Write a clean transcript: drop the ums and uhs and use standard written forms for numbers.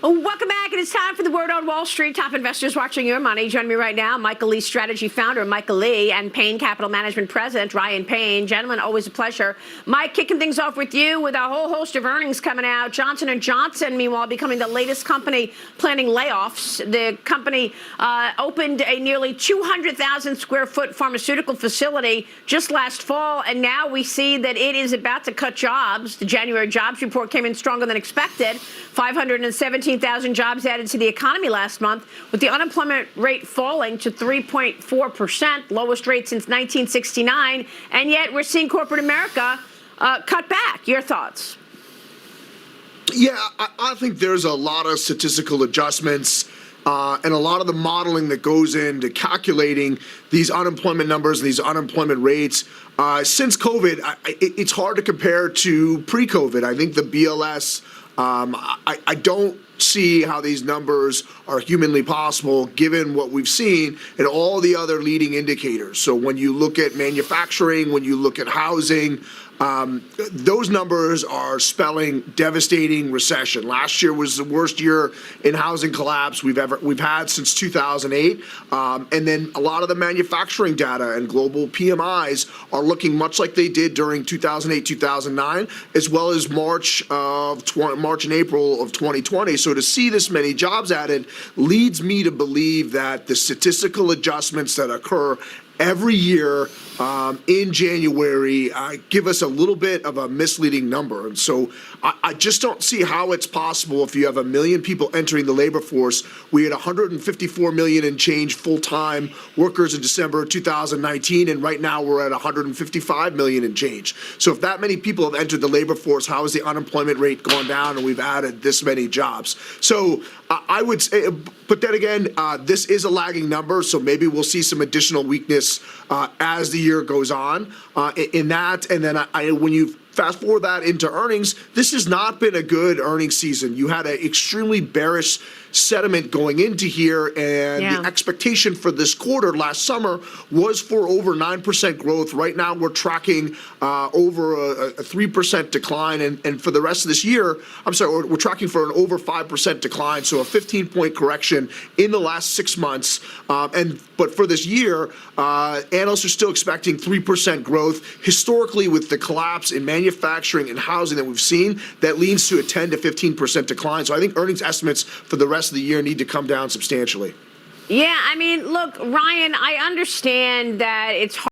Welcome back. It is time for the Word on Wall Street. Top investors watching your money. Joining me right now, Michael Lee strategy founder, Michael Lee, and Payne Capital Management president, Ryan Payne. Gentlemen, always a pleasure. Mike, kicking things off with you with a whole host of earnings coming out. Johnson & Johnson, meanwhile, becoming the latest company planning layoffs. The company opened a nearly 200,000 square foot pharmaceutical facility just last fall, and now we see that it is about to cut jobs. The January jobs report came in stronger than expected. 517,000 jobs added to the economy last month, with the unemployment rate falling to 3.4%, lowest rate since 1969. And yet we're seeing corporate America cut back. Your thoughts? Yeah, I think there's a lot of statistical adjustments and a lot of the modeling that goes into calculating these unemployment numbers and these unemployment rates. Since COVID, it's hard to compare to pre-COVID. I think the BLS, I don't see how these numbers are humanly possible given what we've seen and all the other leading indicators. So when you look at manufacturing, when you look at housing, those numbers are spelling devastating recession. Last year was the worst year in housing collapse we've had since 2008. And then a lot of the manufacturing data and global PMIs are looking much like they did during 2008, 2009, as well as March and April of 2020. So to see this many jobs added leads me to believe that the statistical adjustments that occur every year in January give us a little bit of a misleading number. And so I just don't see how it's possible if you have 1 million people entering the labor force. We had 154 million and change full-time workers in December 2019, and right now we're at 155 million and change. So if that many people have entered the labor force, how has the unemployment rate gone down and we've added this many jobs? So I would say, but then again, this is a lagging number, so maybe we'll see some additional weakness as the year goes on in that. And then when you fast forward that into earnings, this has not been a good earnings season. You had an extremely bearish sentiment going into here, and the expectation for this quarter last summer was for over 9% growth. Right now we're tracking over a 3% decline, and for the rest of this year, we're tracking for an over 5% decline, so a 15-point correction in the last 6 months. But for this year, analysts are still expecting 3% growth. Historically, with the collapse in manufacturing and housing that we've seen, that leads to a 10 to 15% decline. So I think earnings estimates for the rest of the year need to come down substantially. Yeah, I mean, look, Ryan, I understand that it's hard